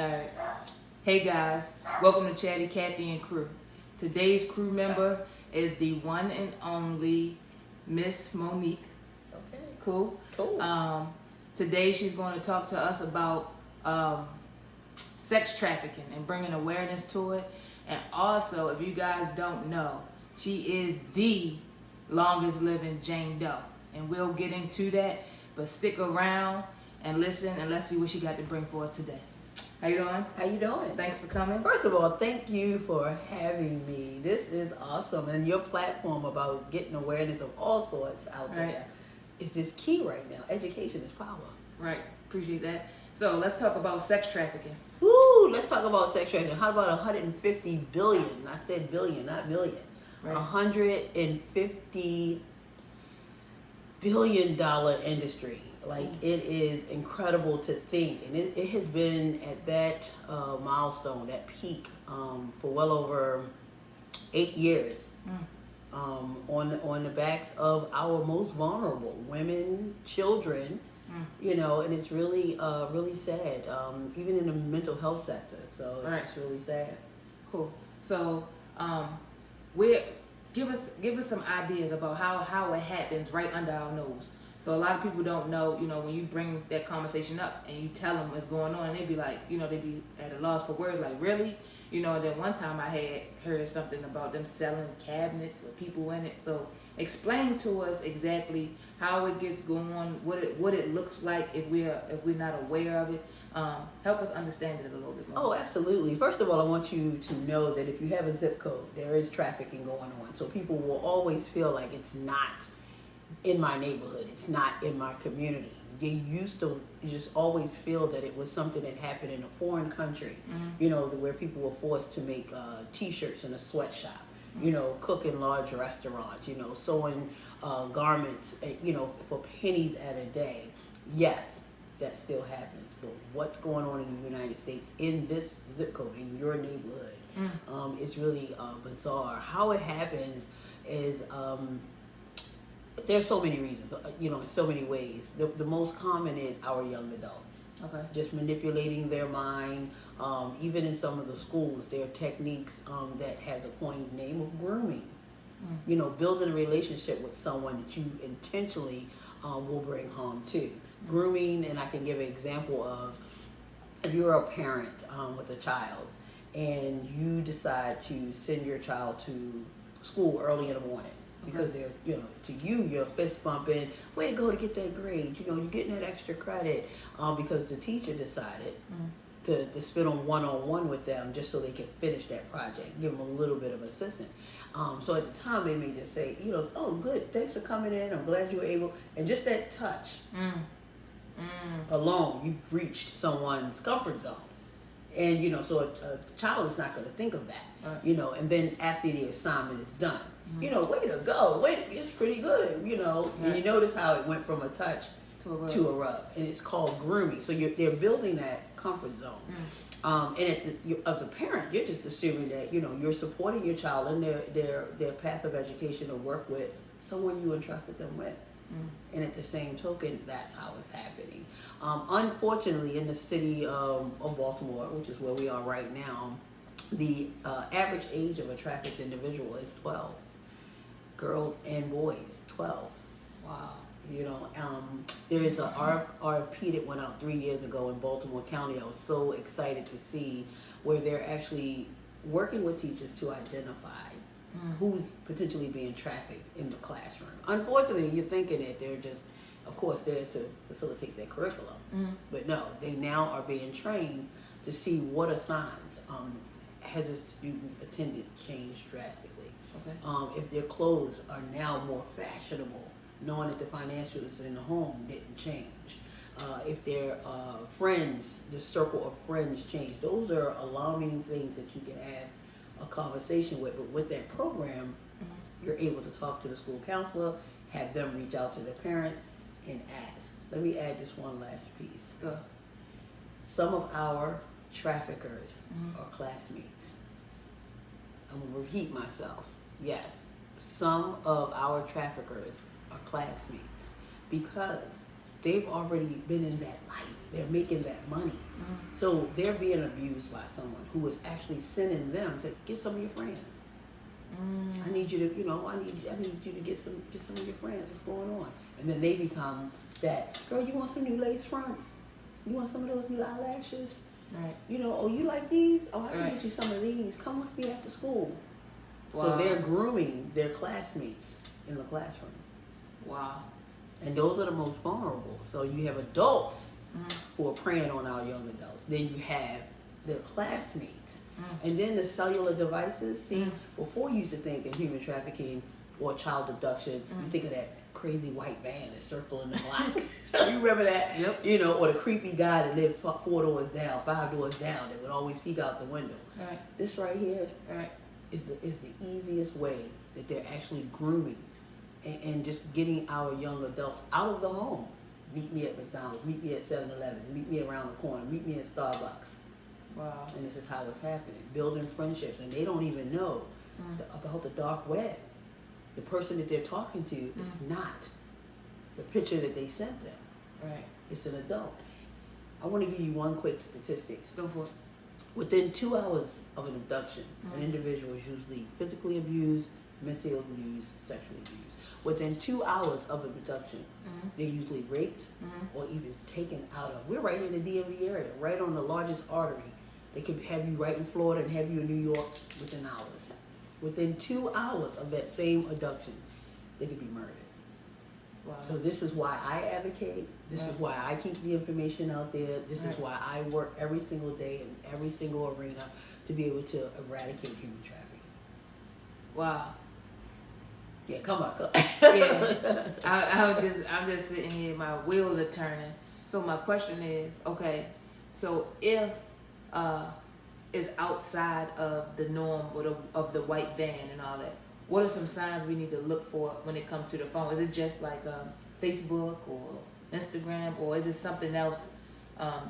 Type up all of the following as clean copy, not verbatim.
Alright. Hey guys, welcome to Chatty Cathy and Crew. Today's crew member is the one and only Miss Monique. Okay. Cool? Cool. Today she's going to talk to us about sex trafficking and bringing awareness to it. And also, if you guys don't know, she is the longest living Jane Doe. And we'll get into that, but stick around and listen and let's see what she got to bring for us today. How you doing? How you doing? Thanks for coming. First of all, thank you for having me. This is awesome. And your platform about getting awareness of all sorts out there is just key right now. Education is power. Right. Appreciate that. So let's talk about sex trafficking. Woo! Let's talk about sex trafficking. How about 150 billion? I said billion, not million. Right. $150 billion industry. Like, it is incredible to think, and it has been at that milestone, that peak, for well over 8 years, on the backs of our most vulnerable women, children, you know, and it's really really sad, even in the mental health sector. So it's just really sad. Cool. So give us some ideas about how it happens right under our nose. So a lot of people don't know, you know, when you bring that conversation up and you tell them what's going on, they be like, you know, they be at a loss for words, like, really? You know, and then one time I had heard something about them selling cabinets with people in it. So explain to us exactly how it gets going, what it looks like if we're not aware of it. Help us understand it a little bit more. Oh, absolutely. First of all, I want you to know that if you have a zip code, there is trafficking going on. So people will always feel like it's not in my neighborhood, it's not in my community. They used to just always feel that it was something that happened in a foreign country, you know, where people were forced to make t-shirts in a sweatshop, you know, cook in large restaurants, you know, sewing garments, you know, for pennies at a day. Yes, that still happens. But what's going on in the United States, in this zip code, in your neighborhood, is really bizarre. How it happens is there's so many reasons, you know, in so many ways. The most common is our young adults. Okay. Just manipulating their mind. Even in some of the schools, there are techniques that has a coined name of grooming. You know, building a relationship with someone that you intentionally will bring harm to. Grooming, and I can give an example of, if you're a parent with a child and you decide to send your child to school early in the morning, because they're, you know, to you, you're fist bumping, way to go to get that grade, you know, you're getting that extra credit, because the teacher decided to spend on one-on-one with them just so they can finish that project, give them a little bit of assistance. So at the time, they may just say, you know, oh, good, thanks for coming in, I'm glad you were able, and just that touch alone, you've reached someone's comfort zone. And, you know, so a child is not going to think of that, you know, and then after the assignment is done, you know, way to go, it's pretty good, you know, and you notice how it went from a touch to a rub, and it's called grooming. So they're building that comfort zone. And as a parent, you're just assuming that, you know, you're supporting your child in their path of education to work with someone you entrusted them with. And at the same token, that's how it's happening. Unfortunately, in the city of Baltimore, which is where we are right now, the average age of a trafficked individual is 12. Girls and boys, 12. Wow. You know, there is an RFP that went out 3 years ago in Baltimore County. I was so excited to see where they're actually working with teachers to identify who's potentially being trafficked in the classroom. Unfortunately, you're thinking that they're just, of course, there to facilitate their curriculum. But no, they now are being trained to see what are signs. Has a student's attendance changed drastically? Okay. If their clothes are now more fashionable, knowing that the financials in the home didn't change. If their friends, the circle of friends changed. Those are alarming things that you can have a conversation with. But with that program, you're able to talk to the school counselor, have them reach out to the parents and ask. Let me add just one last piece. Some of our traffickers are classmates. I'm going to repeat myself. Yes, some of our traffickers are classmates, because they've already been in that life. They're making that money. Mm-hmm. So they're being abused by someone who is actually sending them to get some of your friends. I need you to, I need you to get some of your friends. What's going on? And then they become that, girl, you want some new lace fronts? You want some of those new eyelashes? Right. Oh, you like these? Oh, I can Right. get you some of these. Come with me after school. Wow. So they're grooming their classmates in the classroom. Wow. And those are the most vulnerable. So you have adults Mm-hmm. who are preying on our young adults. Then you have their classmates. Mm-hmm. And then the cellular devices. See, before you used to think in human trafficking or child abduction, you think of that crazy white van that's circling the block. You remember that? Yep. Or the creepy guy that lived 4 doors down, 5 doors down, that would always peek out the window. Right. This right here Right. is the easiest way that they're actually grooming and just getting our young adults out of the home. Meet me at McDonald's, meet me at 7-Elevens, meet me around the corner, meet me at Starbucks. Wow. And this is how it's happening. Building friendships. And they don't even know about the dark web. The person that they're talking to is not the picture that they sent them. Right. It's an adult. I want to give you one quick statistic. Go for it. Within 2 hours of an abduction, an individual is usually physically abused, mentally abused, sexually abused. Within 2 hours of abduction, they're usually raped or even taken out of. We're right here in the DMV area, right on the largest artery. They could have you right in Florida and have you in New York within hours. Within 2 hours of that same abduction, they could be murdered. Wow. So this is why I advocate. This is why I keep the information out there. This is why I work every single day in every single arena to be able to eradicate human trafficking. Wow. Yeah, come on. Yeah. I'm just sitting here, my wheels are turning. So my question is, okay, so if it's outside of the norm or of the white van and all that, what are some signs we need to look for when it comes to the phone? Is it just like Facebook or Instagram, or is it something else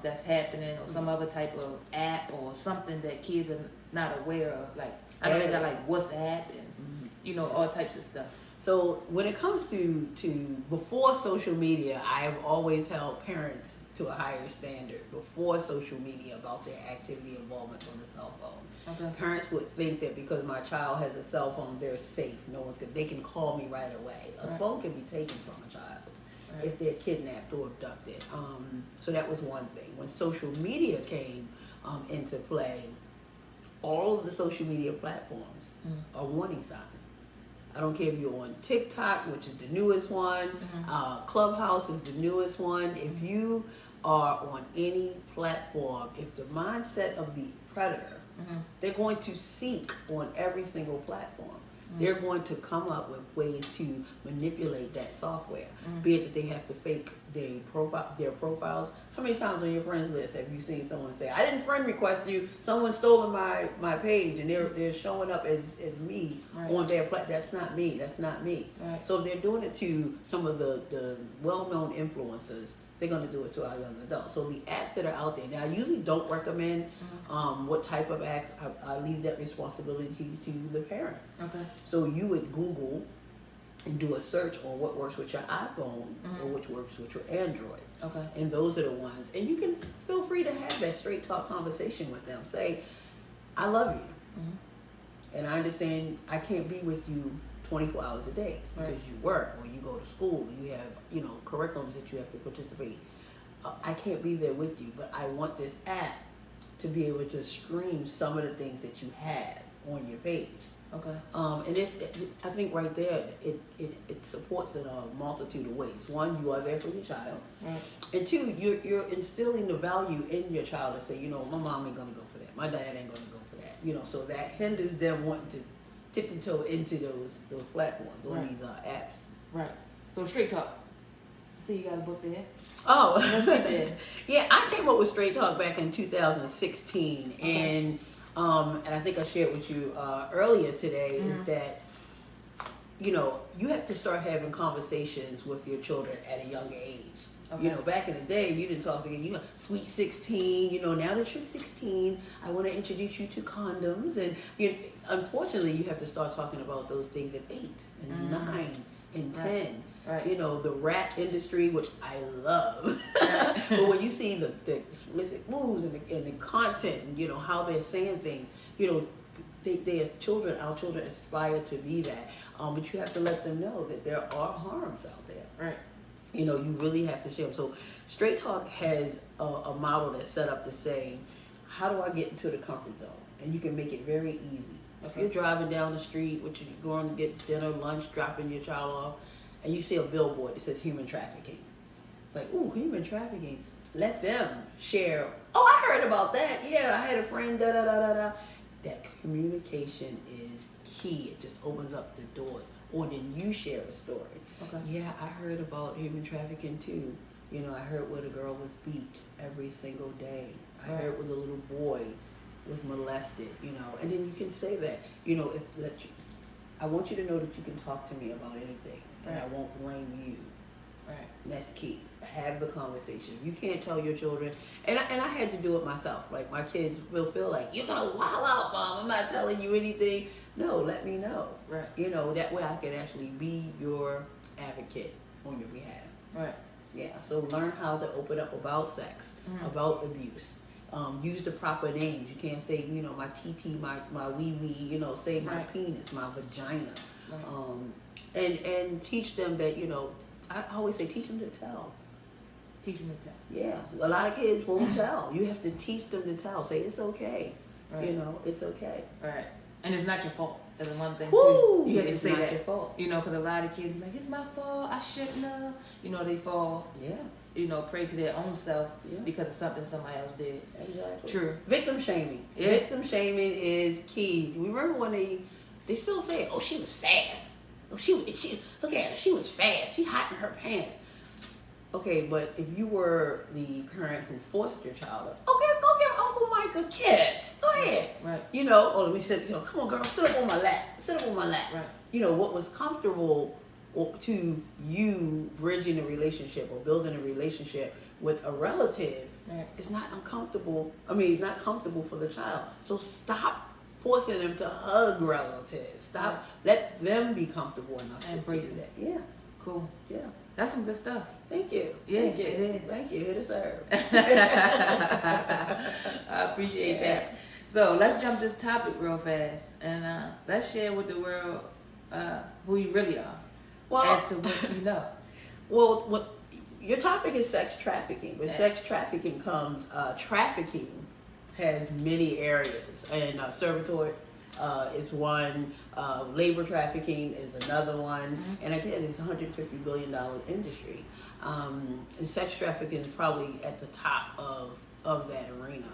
that's happening, or some other type of app or something that kids are not aware of? Like, I know they got like WhatsApp and all types of stuff. So when it comes to before social media, I have always held parents to a higher standard before social media about their activity involvement on the cell phone. Okay. Parents would think that because my child has a cell phone, they're safe. They can call me right away. A phone can be taken from a child if they're kidnapped or abducted. So that was one thing. When social media came into play, all of the social media platforms are warning signs. I don't care if you're on TikTok, which is the newest one. Clubhouse is the newest one. If you are on any platform, if the mindset of the predator, they're going to seek on every single platform. They're going to come up with ways to manipulate that software. Be it that they have to fake their profiles. How many times on your friends list have you seen someone say, "I didn't friend request you, someone stole my page," and they're showing up as me on their platform? That's not me. That's not me. Right. So if they're doing it to some of the well-known influencers, they're going to do it to our young adults. So the apps that are out there, now I usually don't recommend what type of apps. I leave that responsibility to the parents. Okay. So you would Google and do a search on what works with your iPhone or which works with your Android. Okay. And those are the ones. And you can feel free to have that straight talk conversation with them. Say, "I love you. And I understand I can't be with you 24 hours a day because you work or you go to school and you have, curriculums that you have to participate. I can't be there with you, but I want this app to be able to stream some of the things that you have on your page." Okay. And I think right there, it supports in a multitude of ways. One, you are there for your child. Right. And two, you're instilling the value in your child to say, my mom ain't going to go for that. My dad ain't going to go for that. So that hinders them wanting to tippy-toe into those platforms or these apps. Right. So Straight Talk. See, you got a book there. Oh, Yeah. Yeah. I came up with Straight Talk back in 2016, and I think I shared with you earlier today is that you have to start having conversations with your children at a younger age. Okay. Back in the day, you didn't talk to sweet 16. Now that you're 16, I want to introduce you to condoms. And unfortunately, you have to start talking about those things at 8 and 9 and 10. Right. You know, the rap industry, which I love. Right. But when you see the explicit moves and the content and, you know, how they're saying things, you know, they as children, our children aspire to be that. But you have to let them know that there are harms out there. Right. You know, you really have to share them. So Straight Talk has a model that's set up to say, how do I get into the comfort zone? And you can make it very easy. If you're driving down the street, you're going to get dinner, lunch, dropping your child off, and you see a billboard that says human trafficking. It's like, ooh, human trafficking. Let them share. Oh, I heard about that. Yeah, I had a friend, da-da-da-da-da. That communication is key. It just opens up the doors. Or then you share a story. Okay. Yeah, I heard about human trafficking too. You know, I heard where the girl was beat every single day. I heard where the little boy was molested, you know. And then you can say that, you know, I want you to know that you can talk to me about anything. And I won't blame you. Right. And that's key. Have the conversation. You can't tell your children, and I had to do it myself. Like, my kids will feel like, you're gonna wild out, Mom. I'm not telling you anything. No, let me know. Right. You know, that way I can actually be your advocate on your behalf. Right. Yeah. So learn how to open up about sex, about abuse. Use the proper names. You can't say, you know, my TT, my wee wee. You know, say my penis, my vagina. Right. And teach them that, you know, I always say, teach them to tell. Teach them to tell. Yeah, a lot of kids won't tell. You have to teach them to tell. Say, it's okay. Right. You know, it's okay. Right. And it's not your fault. That's the one thing. Woo! You have to It's say not that. your fault. You know, because a lot of kids be like, it's my fault. I shouldn't have. You know, they fall. Yeah. You know, prey to their own self Yeah. because of something somebody else did. Exactly. True. Victim shaming. Yeah. Victim shaming is key. Remember when they still say, oh, she was fast. Oh, she look at her. She was fast. She hot in her pants. Okay, but if you were the parent who forced your child to, okay, go give Uncle Mike a kiss. Go ahead. Right. You know, or let me sit, you know, come on, girl, sit up on my lap. Sit up on my lap. Right. You know, what was comfortable to you bridging a relationship or building a relationship with a relative is not uncomfortable. I mean, it's not comfortable for the child. So stop forcing them to hug relatives. Stop. Let them be comfortable enough to Embrace do it. that. Yeah. Cool. Yeah. That's some good stuff. Thank you. Yeah, Thank you. it is. Thank you. Here to serve. I appreciate that. So let's jump this topic real fast and let's share with the world who you really are, as to what you know. Well, what your topic is sex trafficking. With sex trafficking comes trafficking has many areas, and servitude is one. Labor trafficking is another one, and again, it's a $150 billion industry. And sex trafficking is probably at the top of that arena.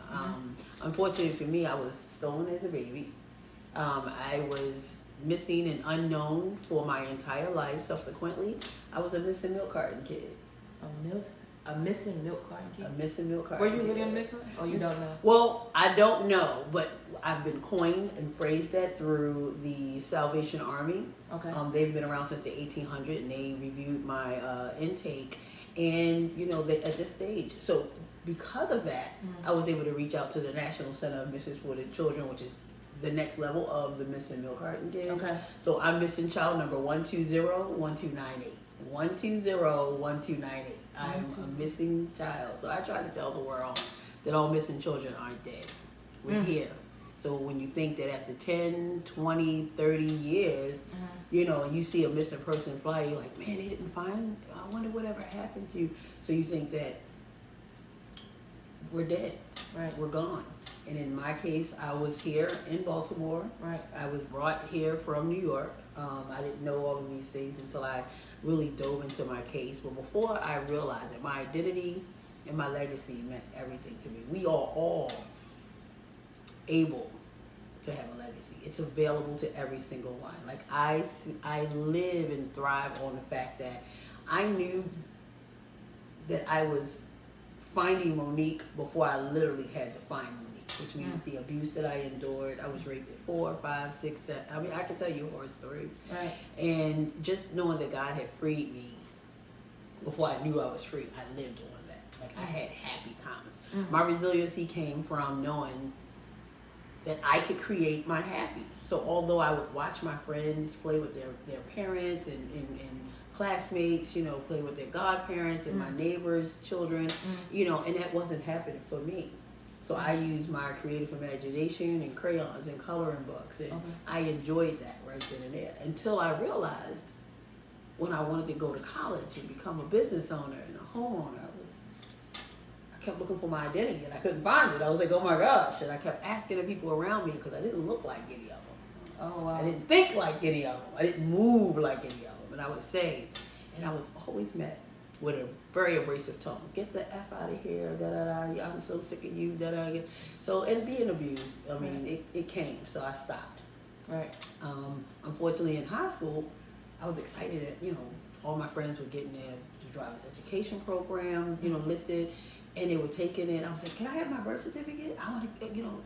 Unfortunately for me, I was stolen as a baby. I was missing and unknown for my entire life. Subsequently, I was a missing milk carton kid. A missing milk carton kid? A missing milk carton Were you kid. really a milk carton? Or you don't know? Well, I don't know, but I've been coined and phrased that through the Salvation Army. Okay. They've been around since the 1800s, and they reviewed my intake. And, you know, at this stage. So because of that, I was able to reach out to the National Center of Misreported Children, which is the next level of the missing milk carton kids. Okay. So I'm missing child number 120-1298. 120-1298. I'm a missing child. So I try to tell the world that all missing children aren't dead. We're here. So when you think that after 10, 20, 30 years, you know, you see a missing person fly, you're like, man, they didn't find, I wonder whatever happened to you. So you think that we're dead. Right. We're gone. And in my case, I was here in Baltimore. Right. I was brought here from New York. I didn't know all of these things until I really dove into my case. But before I realized that my identity and my legacy meant everything to me. We are all able to have a legacy. It's available to every single one. Like I live and thrive on the fact that I knew that I was finding Monique before I literally had to find Monique. Which means the abuse that I endured. I was raped at 4, 5, 6, 7. I mean, I can tell you horror stories. Right. And just knowing that God had freed me before I knew I was free, I lived on that. Like I had happy times. My resiliency came from knowing that I could create my happy. So although I would watch my friends play with their parents and classmates, you know, play with their godparents and my neighbors' children, you know, and that wasn't happening for me. So I used my creative imagination and crayons and coloring books, and I enjoyed that right then and there until I realized when I wanted to go to college and become a business owner and a homeowner, I kept looking for my identity and I couldn't find it. I was like, oh my gosh. And I kept asking the people around me because I didn't look like any of them. Oh, wow. I didn't think like any of them. I didn't move like any of them. And I would say, and I was always met with a very abrasive tone. Get the F out of here, da-da-da, I'm so sick of you, da-da. So, and being abused, I mean, it came, so I stopped. Right. Unfortunately, in high school, I was excited that, you know, all my friends were getting their driver's education programs, you know, listed, and they were taking it. I was like, can I have my birth certificate? I want to, you know,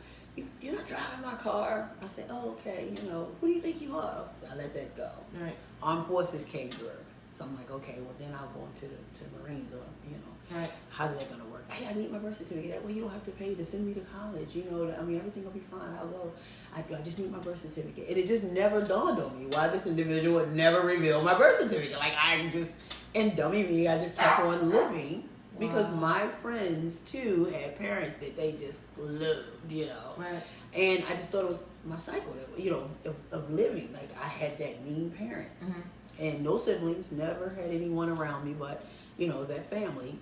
you're not driving my car. I said, oh, okay, you know, who do you think you are? I let that go. Right. Armed forces came through. So I'm like, okay, well then I'll go into the Marines, or, you know, right. How is that going to work? Hey, I need my birth certificate. That way you don't have to pay to send me to college. You know, I mean, everything will be fine. I'll go. I just need my birth certificate. And it just never dawned on me why this individual would never reveal my birth certificate. Like, and dummy me, I just kept on living because my friends too had parents that they just loved, you know. Right. And I just thought it was my cycle, you know, of living. Like, I had that mean parent. Mm-hmm. And no siblings, never had anyone around me but, you know, that family.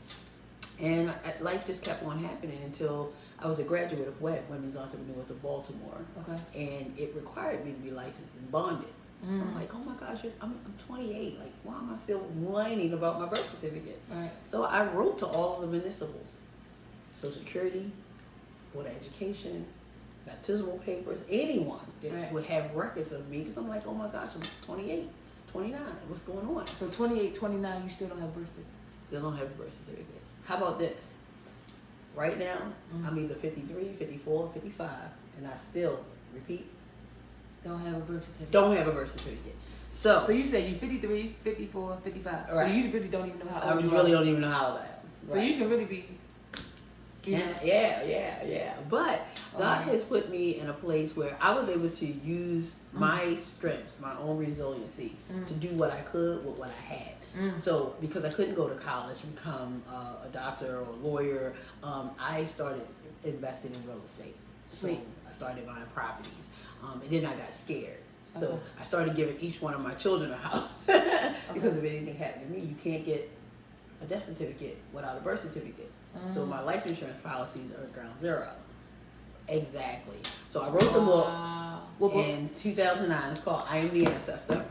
And life just kept on happening until I was a graduate of WEB, Women's Entrepreneurs of Baltimore. Okay. And it required me to be licensed and bonded. I'm like, oh my gosh, I'm 28. Like, why am I still whining about my birth certificate? Right. So I wrote to all of the municipals, Social Security, Board of Education, baptismal papers, anyone that would have records of me. Because I'm like, oh my gosh, I'm 28. 29. What's going on? So 28, 29, you still don't have a birth certificate? Still don't have a birth certificate. How about this? Right now, I'm either 53, 54, 55, and I still, repeat, don't have a birth certificate. Don't have a birth certificate. So you said you're 53, 54, 55. Right. So you really don't even know how old you are. I really don't even know how old I am. So you can really be... Yeah. But God has put me in a place where I was able to use my strengths, my own resiliency, to do what I could with what I had. So because I couldn't go to college, become a doctor or a lawyer, I started investing in real estate. So I started buying properties, and then I got scared. So I started giving each one of my children a house because if anything happened to me, you can't get a death certificate without a birth certificate. So my life insurance policies are ground zero. Exactly. So I wrote the book in 2009. It's called I Am the Ancestor.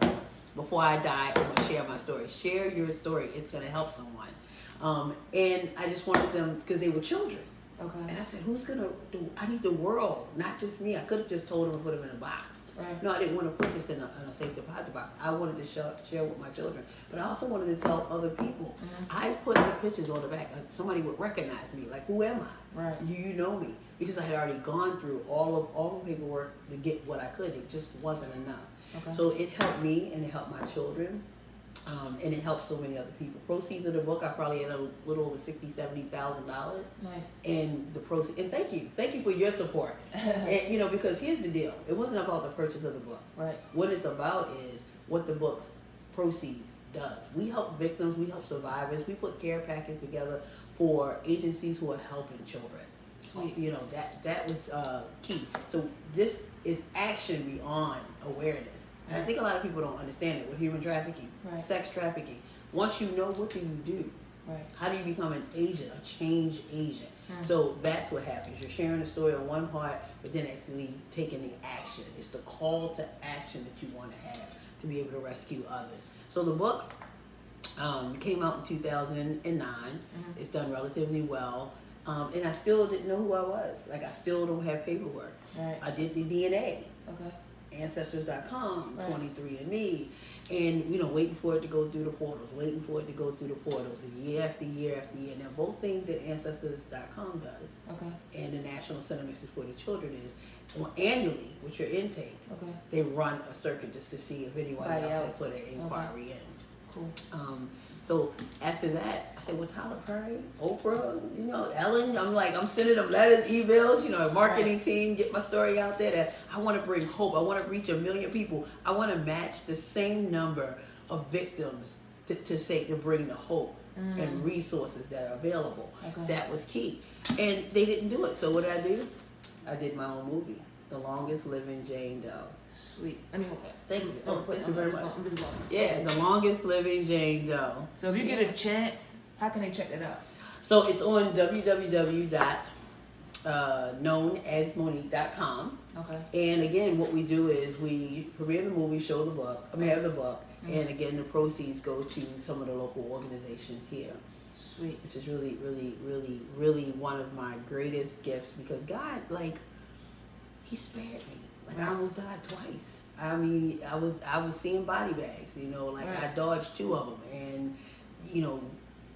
Before I die, I'm going to share my story. Share your story. It's going to help someone. And I just wanted them, because they were children. Okay. And I said, who's going to do, I need the world, not just me. I could have just told them to put them in a box. Right. No, I didn't want to put this in a safe deposit box. I wanted to share with my children. But I also wanted to tell other people. I put the pictures on the back. Somebody would recognize me. Like, who am I? Right. Do you know me? Because I had already gone through all the paperwork to get what I could. It just wasn't enough. Okay. So it helped me and it helped my children. And it helped so many other people. Proceeds of the book, I probably had a little over $60,000-$70,000. Nice. And the proceeds, and thank you for your support. And you know, because here's the deal: it wasn't about the purchase of the book. Right. What it's about is what the book's proceeds does. We help victims, we help survivors, we put care packages together for agencies who are helping children. Sweet. You know, that was key. So this is action beyond awareness. And I think a lot of people don't understand it with human trafficking, sex trafficking. Once you know, what do you do? Right. How do you become an agent, a change agent? So that's what happens. You're sharing the story on one part, but then actually taking the action. It's the call to action that you want to have to be able to rescue others. So the book came out in 2009. It's done relatively well. And I still didn't know who I was. Like, I still don't have paperwork. Right. I did the DNA. Okay. Ancestors.com, 23andMe, and you know, waiting for it to go through the portals, and year after year after year. Now, both things that Ancestors.com does, and the National Center for Supporting Children is annually with your intake. They run a circuit just to see if anyone else had put an inquiry in. Cool. So after that, I said, well, Tyler Perry, Oprah, Ellen. I'm sending them letters, emails, marketing team, get my story out there that I want to bring hope. I want to reach 1 million people. I want to match the same number of victims to bring the hope and resources that are available. Okay. That was key. And they didn't do it. So what did I do? I did my own movie, The Longest Living Jane Doe. Sweet. I mean, okay. Thank you. Thank you very much. I'm just going. Yeah, The Longest Living Jane Doe. So if you get a chance, how can they check that out? So it's on www.knownasmonique.com. Okay. And again, what we do is we premiere the movie, show the book. Have the book. And again, the proceeds go to some of the local organizations here. Sweet. Which is really, really, really, really one of my greatest gifts because God, He spared me. I almost died twice. I mean, I was seeing body bags, I dodged 2 of them. And,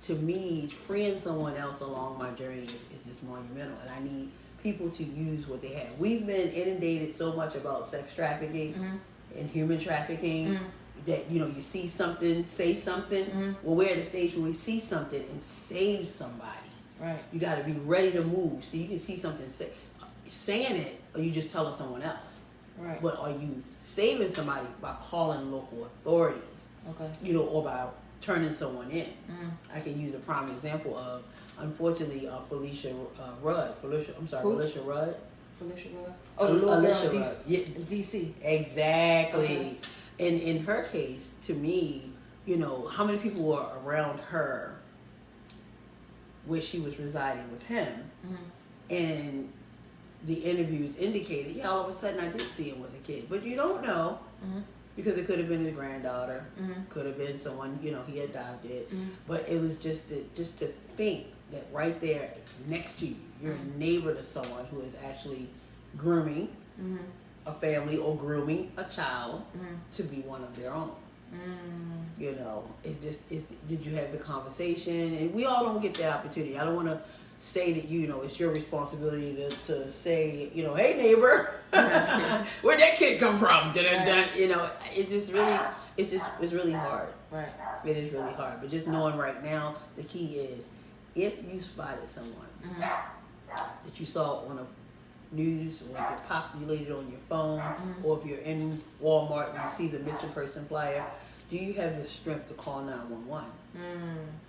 to me, freeing someone else along my journey is just monumental. And I need people to use what they have. We've been inundated so much about sex trafficking and human trafficking that, you see something, say something. Well, we're at a stage where we see something and save somebody. Right. You got to be ready to move. So you can see something, saying it, or you just telling someone else. Right. But are you saving somebody by calling local authorities? Okay. Or by turning someone in? I can use a prime example of, unfortunately, Felicia Rudd. Felicia Rudd. Felicia Rudd. Oh, the little girl in Rudd. DC. Exactly. Okay. And in her case, to me, how many people were around her where she was residing with him, and the interviews indicated, all of a sudden I did see him with a kid. But you don't know, because it could have been his granddaughter, could have been someone, he adopted. But it was just to think that right there next to you, you're a neighbor to someone who is actually grooming a family or grooming a child to be one of their own. Did you have the conversation? And we all don't get that opportunity. I don't want to say that it's your responsibility to say hey neighbor, where'd that kid come from? It's really hard. Right. It is really hard. But just knowing right now, the key is if you spotted someone that you saw on a news or get populated on your phone, or if you're in Walmart and you see the missing person flyer, do you have the strength to call 911?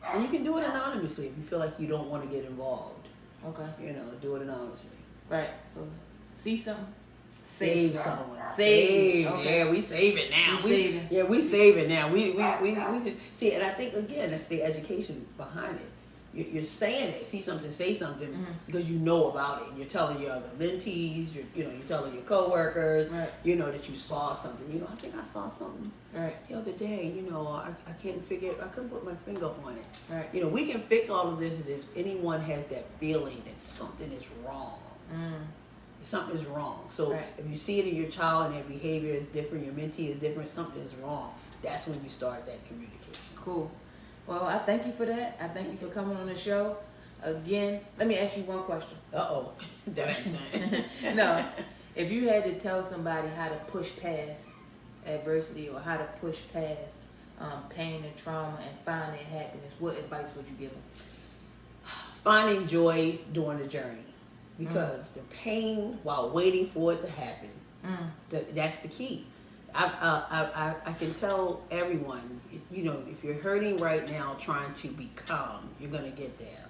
And you can do it anonymously if you feel like you don't want to get involved. Okay. Do it anonymously. Right. So see something, save someone. Save. Okay. Yeah, we save it now. We save it now. We see, and I think again that's the education behind it. You're saying it, see something, say something, because you know about it. You're telling your other mentees, you're telling your coworkers, that you saw something. I think I saw something the other day. I couldn't put my finger on it. Right. We can fix all of this if anyone has that feeling that something is wrong. Something's wrong. So if you see it in your child and their behavior is different, your mentee is different, something's wrong. That's when you start that communication. Cool. Well, I thank you for that. I thank you for coming on the show. Again, let me ask you one question. Uh-oh. No. If you had to tell somebody how to push past adversity or how to push past pain and trauma and finding happiness, what advice would you give them? Finding joy during the journey. Because the pain while waiting for it to happen, that's the key. I can tell everyone, if you're hurting right now trying to become, you're going to get there.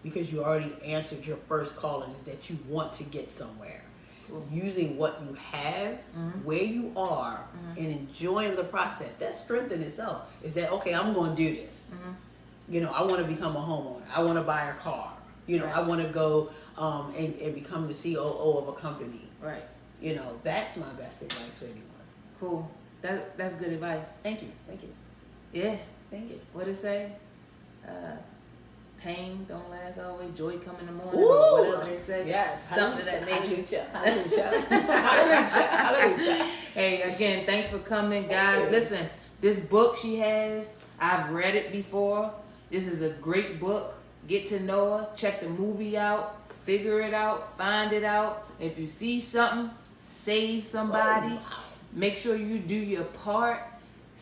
Because you already answered your first calling is that you want to get somewhere. Cool. Using what you have, where you are, and enjoying the process. That's strength in itself. Is that, okay, I'm going to do this. I want to become a homeowner. I want to buy a car. I want to go and become the COO of a company. Right. That's my best advice for anyone. Cool. That's good advice. Thank you. Yeah. Thank you. What it say? Pain don't last always. Joy come in the morning. Ooh, or whatever they say. Yes. Something of that nature. Hallelujah. Hey, again, thanks for coming, guys. Listen, this book she has, I've read it before. This is a great book. Get to know her. Check the movie out. Figure it out. Find it out. If you see something, save somebody. Make sure you do your part.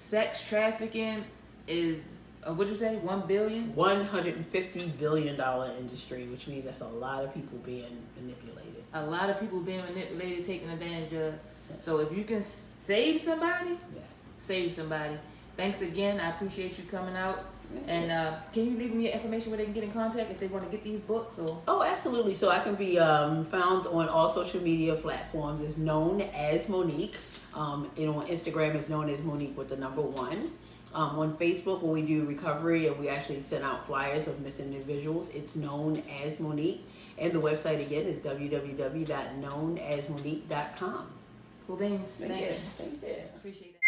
sex trafficking is, what'd you say, 1 billion? $150 billion industry, which means that's a lot of people being manipulated. A lot of people being manipulated, taken advantage of. Yes. So if you can save somebody, yes, save somebody. Thanks again. I appreciate you coming out. And can you leave me your information where they can get in contact if they want to get these books? Or? Oh, absolutely. So I can be found on all social media platforms as known as Monique. On Instagram is known as Monique with the number 1. On Facebook, when we do recovery and we actually send out flyers of missing individuals, it's known as Monique. And the website again is www.knownasmonique.com. Cool beans. Thanks. Thank you. Appreciate it.